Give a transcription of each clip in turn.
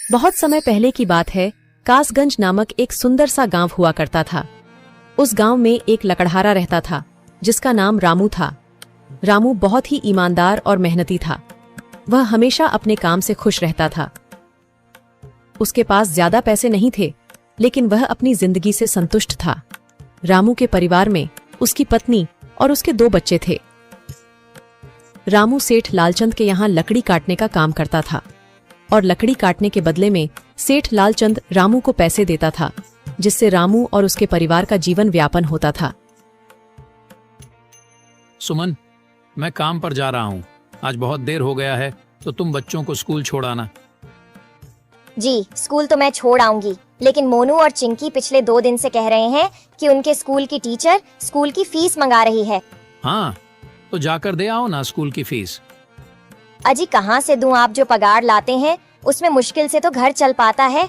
बहुत समय पहले की बात है। कासगंज नामक एक सुंदर सा गांव हुआ करता था। उस गांव में एक लकड़हारा रहता था जिसका नाम रामू था। रामू बहुत ही ईमानदार और मेहनती था। वह हमेशा अपने काम से खुश रहता था। उसके पास ज्यादा पैसे नहीं थे, लेकिन वह अपनी जिंदगी से संतुष्ट था। रामू के परिवार में उसकी पत्नी और उसके 2 बच्चे थे। रामू सेठ लालचंद के यहाँ लकड़ी काटने का काम करता था और लकड़ी काटने के बदले में सेठ लालचंद रामू को पैसे देता था, जिससे रामू और उसके परिवार का जीवन व्यापन होता था। सुमन, मैं काम पर जा रहा हूँ। आज बहुत देर हो गया है, तो तुम बच्चों को स्कूल छोड़ आना। जी, स्कूल तो मैं छोड़ आऊंगी, लेकिन मोनू और चिंकी पिछले 2 दिन से कह रहे हैं कि उनके स्कूल की टीचर स्कूल की फीस मंगा रही है। हाँ, तो जाकर दे आओ ना स्कूल की फीस। अजी कहाँ से दूं? आप जो पगार लाते हैं उसमें मुश्किल से तो घर चल पाता है।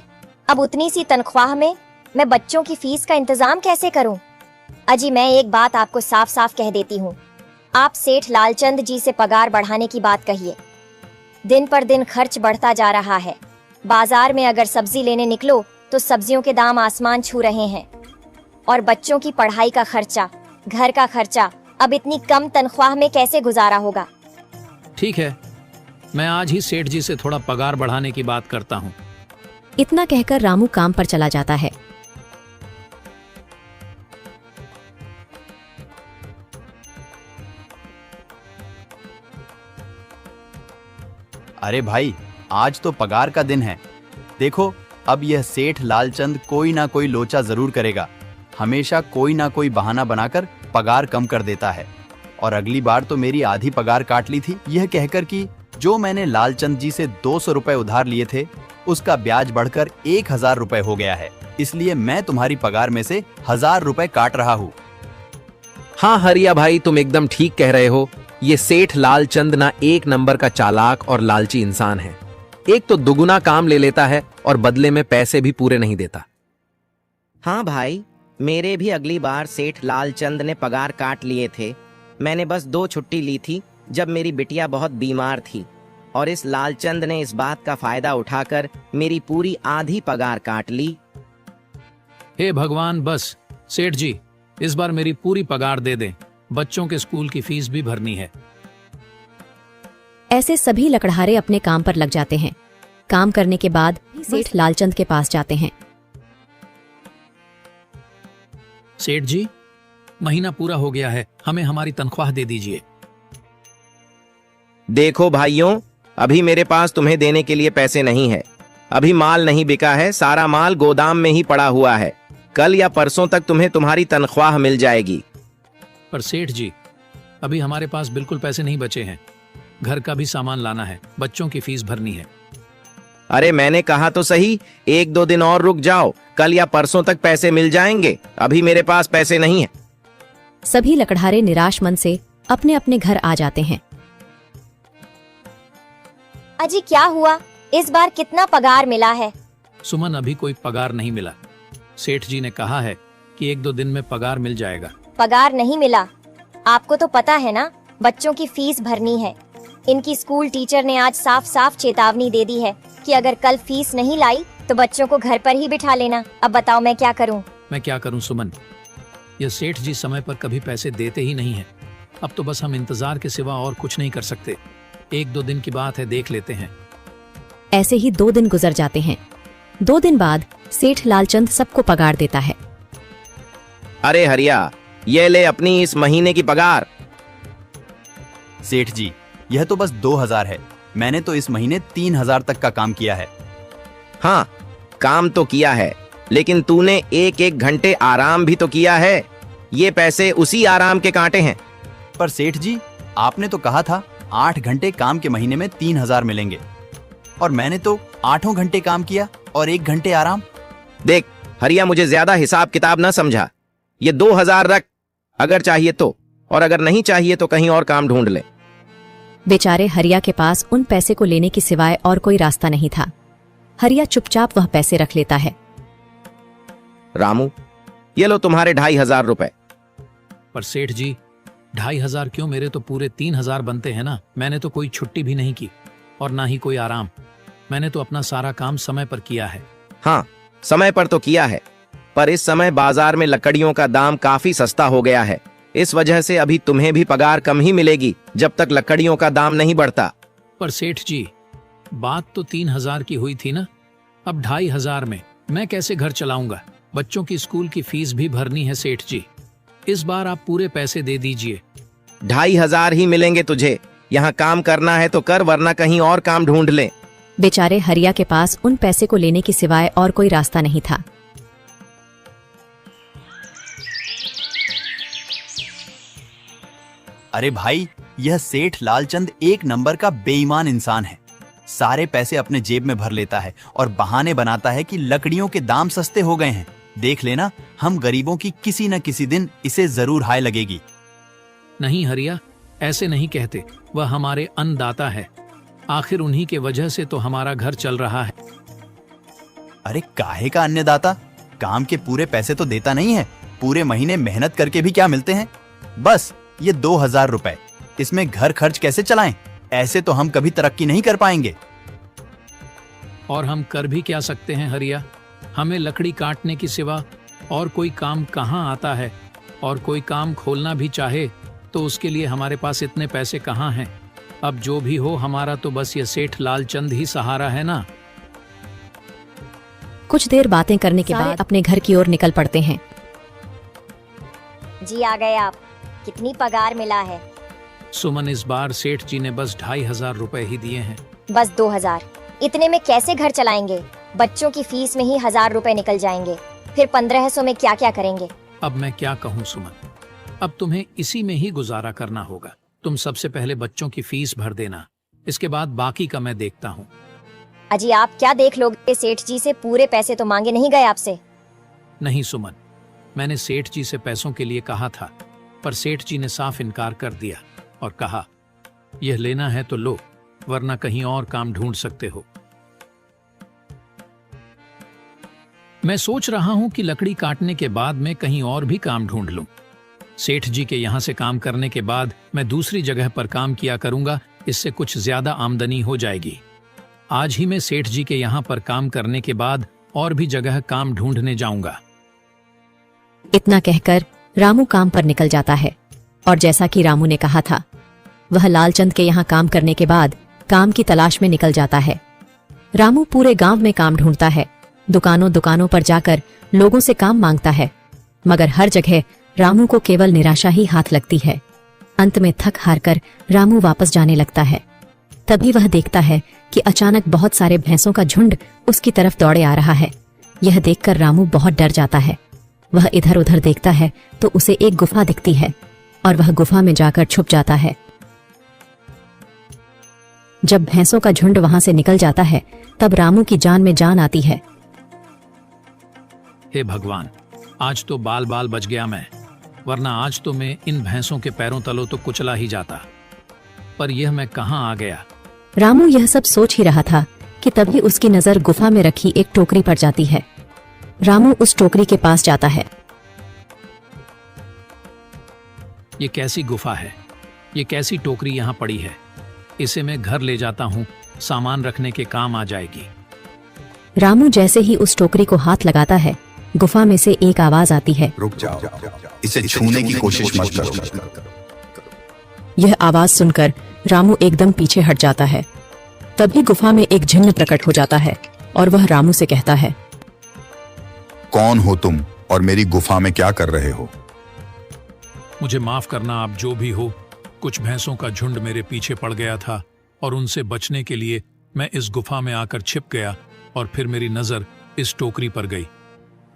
अब उतनी सी तनख्वाह में मैं बच्चों की फीस का इंतजाम कैसे करूं? अजी मैं एक बात आपको साफ साफ कह देती हूँ, आप सेठ लालचंद जी से पगार बढ़ाने की बात कहिए। दिन पर दिन खर्च बढ़ता जा रहा है। बाजार में अगर सब्जी लेने निकलो तो सब्जियों के दाम आसमान छू रहे हैं, और बच्चों की पढ़ाई का खर्चा, घर का खर्चा अब इतनी कम तनख्वाह में कैसे गुजारा होगा? ठीक है, मैं आज ही सेठ जी से थोड़ा पगार बढ़ाने की बात करता हूँ। इतना कहकर रामू काम पर चला जाता है। अरे भाई, आज तो पगार का दिन है। देखो, अब यह सेठ लालचंद कोई ना कोई लोचा जरूर करेगा। हमेशा कोई ना कोई बहाना बनाकर पगार कम कर देता है। और अगली बार तो मेरी आधी पगार काट ली थी, यह कहकर कि जो मैंने लालचंद जी से 200 रुपए उधार लिए थे, उसका ब्याज बढ़कर 1000 रुपए हो गया है। इसलिए मैं तुम्हारी पगार में से 1000 रुपए काट रहा हूँ। हाँ हरिया भाई, तुम एकदम ठीक कह रहे हो। ये सेठ लालचंद ना एक नंबर का चालाक और लालची इंसान है। एक तो दुगुना काम ले लेता है और बदले में पैसे भी पूरे नहीं देता। हाँ भाई, मेरे भी अगली बार सेठ लालचंद ने पगार काट लिए थे। मैंने बस 2 छुट्टी ली थी जब मेरी बिटिया बहुत बीमार थी, और इस लालचंद ने इस बात का फायदा उठाकर मेरी पूरी आधी पगार काट ली। हे भगवान, बस सेठ जी इस बार मेरी पूरी पगार दे दें। बच्चों के स्कूल की फीस भी भरनी है। ऐसे सभी लकड़हारे अपने काम पर लग जाते हैं। काम करने के बाद सेठ लालचंद के पास जाते हैं। सेठ जी, महीना पूरा हो गया है, हमें हमारी तनख्वाह दे दीजिए। देखो भाइयों, अभी मेरे पास तुम्हें देने के लिए पैसे नहीं है। अभी माल नहीं बिका है, सारा माल गोदाम में ही पड़ा हुआ है। कल या परसों तक तुम्हें तुम्हारी तनख्वाह मिल जाएगी। पर सेठ जी, अभी हमारे पास बिल्कुल पैसे नहीं बचे हैं। घर का भी सामान लाना है, बच्चों की फीस भरनी है। अरे मैंने कहा तो सही, 1-2 दिन और रुक जाओ, कल या परसों तक पैसे मिल जाएंगे। अभी मेरे पास पैसे नहीं है। सभी लकड़हारे निराश मन से अपने अपने घर आ जाते हैं। अजी क्या हुआ? इस बार कितना पगार मिला है? सुमन, अभी कोई पगार नहीं मिला। सेठ जी ने कहा है कि 1-2 दिन में पगार मिल जाएगा। पगार नहीं मिला? आपको तो पता है ना, बच्चों की फीस भरनी है। इनकी स्कूल टीचर ने आज साफ साफ चेतावनी दे दी है कि अगर कल फीस नहीं लाई तो बच्चों को घर पर ही बिठा लेना। अब बताओ मैं क्या करूं? मैं क्या करूं सुमन, ये सेठ जी समय पर कभी पैसे देते ही नहीं है। अब तो बस हम इंतजार के सिवा और कुछ नहीं कर सकते। 1-2 दिन की बात है, देख लेते हैं। ऐसे ही 2 दिन गुजर जाते हैं। 2 दिन बाद सेठ लालचंद सबको पगार देता है। अरे हरिया, ये ले अपनी इस महीने की पगार। सेठ जी, यह तो बस 2000 है। मैंने तो इस महीने 3000 तक का काम किया है। हाँ, काम तो किया है, लेकिन तूने 1-1 घंटे आराम भी तो किया है। ये पैसे उसी आराम के कांटे हैं। पर सेठ जी, आपने तो कहा था 8 घंटे काम के महीने में 3000 मिलेंगे, और मैंने तो 8 घंटे काम किया और 1 घंटे आराम। देख हरिया, मुझे ज्यादा हिसाब किताब ना समझा। ये 2000 रख, अगर चाहिए तो, और अगर नहीं चाहिए तो कहीं और काम ढूंढ ले। बेचारे हरिया के पास उन पैसे को लेने की सिवाय और कोई रास्ता नहीं था। हरिया चुपचाप वह पैसे रख लेता है। रामू, ये लो तुम्हारे 2500 रुपए। पर सेठ जी, 2500 क्यों? मेरे तो पूरे 3000 बनते हैं ना। मैंने तो कोई छुट्टी भी नहीं की और ना ही कोई आराम। मैंने तो अपना सारा काम समय पर किया है। हाँ, समय पर तो किया है, पर इस समय बाजार में लकड़ियों का दाम काफी सस्ता हो गया है। इस वजह से अभी तुम्हें भी पगार कम ही मिलेगी जब तक लकड़ियों का दाम नहीं बढ़ता। पर सेठ जी, बात तो 3,000 की हुई थी ना, अब 2,500 में मैं कैसे घर चलाऊंगा? बच्चों की स्कूल की फीस भी भरनी है सेठ जी। इस बार आप पूरे पैसे दे दीजिए। 2,500 ही मिलेंगे तुझे। यहाँ काम करना है तो कर, वरना कहीं और काम ढूंढ ले। बेचारे हरिया के पास उन पैसे को लेने के सिवाय और कोई रास्ता नहीं था। अरे भाई, यह सेठ लालचंद एक नंबर का बेईमान इंसान है। सारे पैसे अपने जेब में भर लेता है और बहाने बनाता है कि लकड़ियों के दाम सस्ते हो गए हैं। देख लेना, हम गरीबों की किसी न किसी दिन इसे जरूर हाय लगेगी। नहीं हरिया, ऐसे नहीं कहते। वह हमारे अन्नदाता है। आखिर उन्हीं के वजह से तो हमारा घर चल रहा है। अरे काहे का अन्नदाता? काम के पूरे पैसे तो देता नहीं है। पूरे महीने मेहनत करके भी क्या मिलते हैं? बस ये 2,000 रुपए। इसमें घर खर्च कैसे चलाएं? ऐसे तो हम कभी तरक्की नहीं कर पाएंगे। और हम कर भी क्या सकते हैं हरिया? हमें लकड़ी काटने की सिवा और कोई काम कहाँ आता है? और कोई काम खोलना भी चाहे तो उसके लिए हमारे पास इतने पैसे कहाँ हैं? अब जो भी हो, हमारा तो बस ये सेठ लालचंद ही सहारा है ना। कुछ देर बातें करने के बाद अपने घर की ओर निकल पड़ते हैं। जी आ गए आप। कितनी पगार मिला है? सुमन, इस बार सेठ जी ने बस 2,500 रुपए ही दिए हैं। बस 2,000? इतने में कैसे घर चलाएंगे? बच्चों की फीस में ही 1,000 रुपए निकल जाएंगे। फिर 1,500 में क्या क्या करेंगे? अब मैं क्या कहूँ सुमन, अब तुम्हें इसी में ही गुजारा करना होगा। तुम सबसे पहले बच्चों की फीस भर देना, इसके बाद बाकी का मैं देखता हूँ। अजी आप क्या देख लोगे? सेठ जी से पूरे पैसे तो मांगे नहीं गए आपसे? नहीं सुमन, मैंने सेठ जी से पैसों के लिए कहा था, पर सेठ जी ने साफ इनकार कर दिया और कहा, यह लेना है तो लो, वरना कहीं और काम ढूंढ सकते हो। मैं सोच रहा हूं कि लकड़ी काटने के बाद मैं कहीं और भी काम ढूंढ लूं। सेठ जी के यहां से काम करने के बाद मैं दूसरी जगह पर काम किया करूंगा, इससे कुछ ज्यादा आमदनी हो जाएगी। आज ही मैं सेठ जी के यहां पर काम करने के बाद और भी जगह काम ढूंढने जाऊंगा। इतना कहकर रामू काम पर निकल जाता है और जैसा कि रामू ने कहा था, वह लालचंद के यहाँ काम करने के बाद काम की तलाश में निकल जाता है। रामू पूरे गांव में काम ढूंढता है, दुकानों दुकानों पर जाकर लोगों से काम मांगता है, मगर हर जगह रामू को केवल निराशा ही हाथ लगती है। अंत में थक हार कर रामू वापस जाने लगता है। तभी वह देखता है कि अचानक बहुत सारे भैंसों का झुंड उसकी तरफ दौड़े आ रहा है। यह देखकर रामू बहुत डर जाता है। वह इधर उधर देखता है तो उसे एक गुफा दिखती है और वह गुफा में जाकर छुप जाता है। जब भैंसों का झुंड वहां से निकल जाता है तब रामू की जान में जान आती है। हे भगवान, आज तो बाल बाल बच गया मैं, वरना आज तो मैं इन भैंसों के पैरों तलों तो कुचला ही जाता। पर यह मैं कहाँ आ गया? रामू यह सब सोच ही रहा था कि तभी उसकी नजर गुफा में रखी एक टोकरी पर जाती है। रामू उस टोकरी के पास जाता है। ये कैसी गुफा है? ये कैसी टोकरी यहाँ पड़ी है? इसे मैं घर ले जाता हूँ, सामान रखने के काम आ जाएगी। रामू जैसे ही उस टोकरी को हाथ लगाता है, गुफा में से एक आवाज आती है, रुक जाओ, इसे छूने की कोशिश मत करो। यह आवाज सुनकर रामू एकदम पीछे हट जाता है। तभी गुफा में एक जिन्न प्रकट हो जाता है और वह रामू से कहता है, कौन हो तुम और मेरी गुफा में क्या कर रहे हो? मुझे माफ करना, आप जो भी हो। कुछ भैंसों का झुंड मेरे पीछे पड़ गया था और उनसे बचने के लिए मैं इस गुफा में आकर छिप गया और फिर मेरी नजर इस टोकरी पर गई।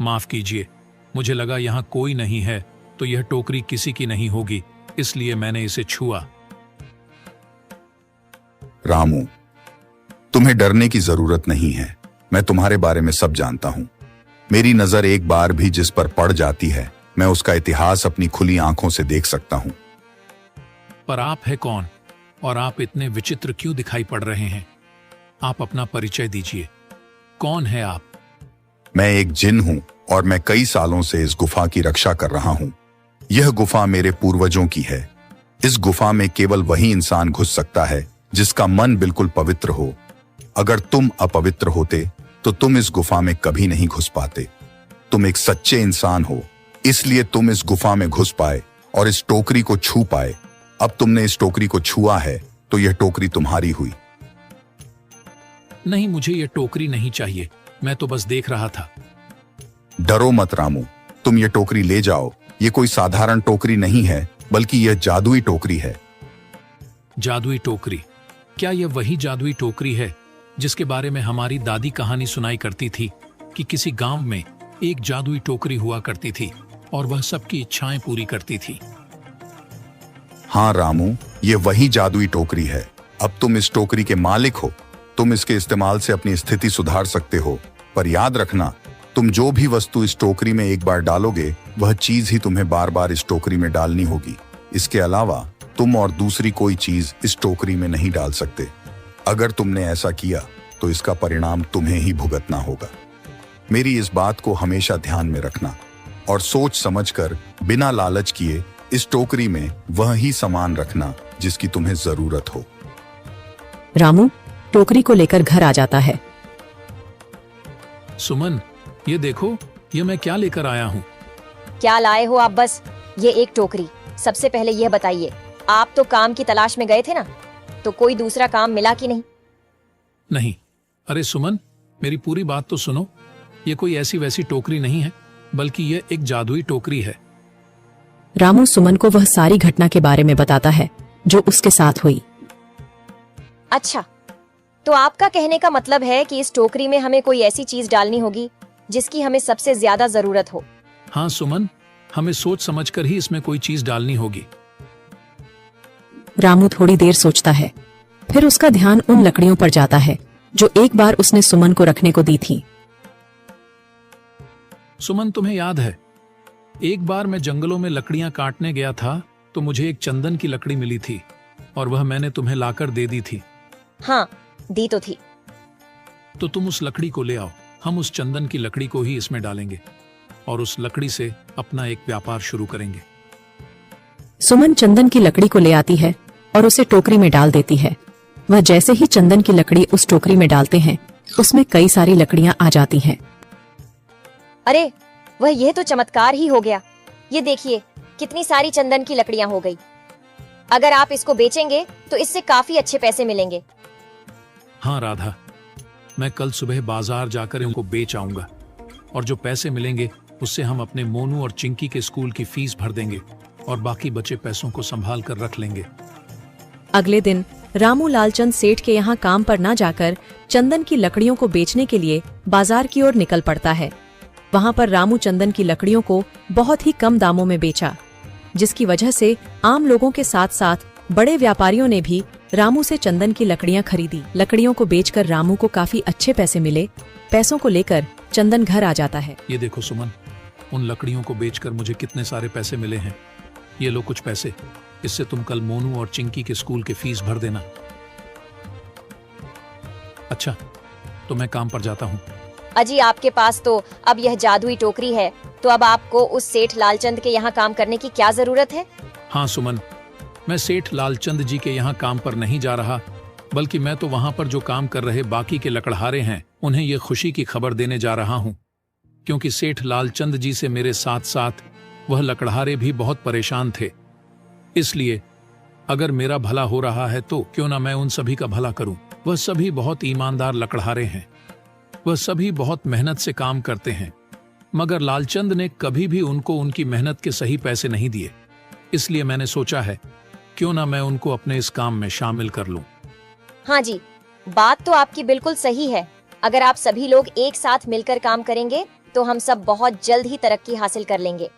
माफ कीजिए, मुझे लगा यहाँ कोई नहीं है तो यह टोकरी किसी की नहीं होगी, इसलिए मैंने इसे छुआ। रामू, तुम्हें डरने की जरूरत नहीं है। मैं तुम्हारे बारे में सब जानता हूँ। मेरी नजर एक बार भी जिस पर पड़ जाती है, मैं उसका इतिहास अपनी खुली आंखों से देख सकता हूँ। पर आप है कौन और आप इतने विचित्र क्यों दिखाई पड़ रहे हैं? आप अपना परिचय दीजिए। कौन है आप? मैं एक जिन हूँ और मैं कई सालों से इस गुफा की रक्षा कर रहा हूँ। यह गुफा मेरे पूर्वजों की है। इस गुफा में केवल वही इंसान घुस सकता है जिसका मन बिल्कुल पवित्र हो। अगर तुम अपवित्र होते तो तुम इस गुफा में कभी नहीं घुस पाते। तुम एक सच्चे इंसान हो, इसलिए तुम इस गुफा में घुस पाए और इस टोकरी को छू पाए। अब तुमने इस टोकरी को छुआ है तो यह टोकरी तुम्हारी हुई। नहीं, मुझे ये टोकरी नहीं चाहिए, मैं तो बस देख रहा था। डरो मत रामू, तुम ये टोकरी ले जाओ। ये कोई साधारण टोकरी नहीं है, बल्कि यह जादुई टोकरी है। जादुई टोकरी? क्या यह वही जादुई टोकरी है जिसके बारे में हमारी दादी कहानी सुनाई करती थी कि किसी गांव में एक जादुई टोकरी हुआ करती थी और वह सबकी इच्छाएं पूरी करती थी? हाँ रामू, ये वही जादुई टोकरी है। अब तुम इस टोकरी के मालिक हो। तुम इसके इस्तेमाल से अपनी स्थिति सुधार सकते हो, पर याद रखना, तुम जो भी वस्तु इस टोकरी में एक बार डालोगे वह चीज ही तुम्हें बार बार इस टोकरी में डालनी होगी। इसके अलावा तुम और दूसरी कोई चीज इस टोकरी में नहीं डाल सकते। अगर तुमने ऐसा किया तो इसका परिणाम तुम्हें ही भुगतना होगा। मेरी इस बात को हमेशा ध्यान में रखना और सोच समझकर बिना लालच किए इस टोकरी में वह ही सामान रखना जिसकी तुम्हें जरूरत हो। रामू टोकरी को लेकर घर आ जाता है। सुमन, ये देखो, ये मैं क्या लेकर आया हूँ। क्या लाए हो आप? बस ये एक टोकरी। सबसे पहले यह बताइए, आप तो काम की तलाश में गए थे ना, तो कोई दूसरा काम मिला कि नहीं? नहीं। अरे सुमन, मेरी पूरी बात तो सुनो। ये कोई ऐसी वैसी टोकरी नहीं है, बल्कि यह एक जादुई टोकरी है। रामू सुमन को वह सारी घटना के बारे में बताता है जो उसके साथ हुई। अच्छा, तो आपका कहने का मतलब है कि इस टोकरी में हमें कोई ऐसी चीज डालनी होगी जिसकी हमें सबसे ज्यादा जरूरत हो। हाँ सुमन, हमें सोच समझकर ही इसमें कोई चीज डालनी होगी। रामू थोड़ी देर सोचता है, फिर उसका ध्यान उन लकड़ियों पर जाता है जो एक बार उसने सुमन को रखने को दी थी। सुमन, तुम्हें याद है, एक बार मैं जंगलों में लकड़ियां काटने गया था तो मुझे एक चंदन की लकड़ी मिली थी और वह मैंने तुम्हें लाकर दे दी थी। हाँ, दी तो थी। तो तुम उस लकड़ी को ले आओ। हम उस चंदन की लकड़ी को ही इसमें डालेंगे और उस लकड़ी से अपना एक व्यापार शुरू करेंगे। सुमन चंदन की लकड़ी को ले आती है और उसे टोकरी में डाल देती है। वह जैसे ही चंदन की लकड़ी उस टोकरी में डालते हैं, उसमें कई सारी लकड़ियां आ जाती हैं। अरे वह, यह तो चमत्कार ही हो गया। ये देखिए, कितनी सारी चंदन की लकड़ियां हो गई। अगर आप इसको बेचेंगे तो इससे काफी अच्छे पैसे मिलेंगे। हाँ राधा, मैं कल सुबह बाजार जाकर इनको बेच आऊंगा और जो पैसे मिलेंगे उससे हम अपने मोनू और चिंकी के स्कूल की फीस भर देंगे और बाकी बचे पैसों को संभाल कर रख लेंगे। अगले दिन रामू लालचंद सेठ के यहाँ काम पर न जाकर चंदन की लकड़ियों को बेचने के लिए बाजार की ओर निकल पड़ता है। वहाँ पर रामू चंदन की लकड़ियों को बहुत ही कम दामों में बेचा, जिसकी वजह से आम लोगों के साथ साथ बड़े व्यापारियों ने भी रामू से चंदन की लकड़ियां खरीदी। लकड़ियों को बेचकर रामू को काफी अच्छे पैसे मिले। पैसों को लेकर चंदन घर आ जाता है। ये देखो सुमन, उन लकड़ियों को बेचकर मुझे कितने सारे पैसे मिले हैं। ये लो कुछ पैसे, इससे तुम कल मोनू और चिंकी के स्कूल के फीस भर देना। अच्छा, तो मैं काम पर जाता हूँ। अजी, आपके पास तो अब यह जादुई टोकरी है, तो अब आपको उस सेठ लालचंद के यहाँ काम करने की क्या जरूरत है? हाँ सुमन, मैं सेठ लालचंद जी के यहाँ काम पर नहीं जा रहा, बल्कि मैं तो वहां पर जो काम कर रहे बाकी के लकड़हारे हैं उन्हें ये खुशी की खबर देने जा रहा हूँ, क्योंकि सेठ लालचंद जी से मेरे साथ साथ वह लकड़हारे भी बहुत परेशान थे। इसलिए अगर मेरा भला हो रहा है तो क्यों ना मैं उन सभी का भला करूं। वह सभी बहुत ईमानदार लकड़हारे हैं, वह सभी बहुत मेहनत से काम करते हैं, मगर लालचंद ने कभी भी उनको उनकी मेहनत के सही पैसे नहीं दिए। इसलिए मैंने सोचा है क्यों ना मैं उनको अपने इस काम में शामिल कर लूं। हाँ जी, बात तो आपकी बिल्कुल सही है। अगर आप सभी लोग एक साथ मिलकर काम करेंगे तो हम सब बहुत जल्द ही तरक्की हासिल कर लेंगे।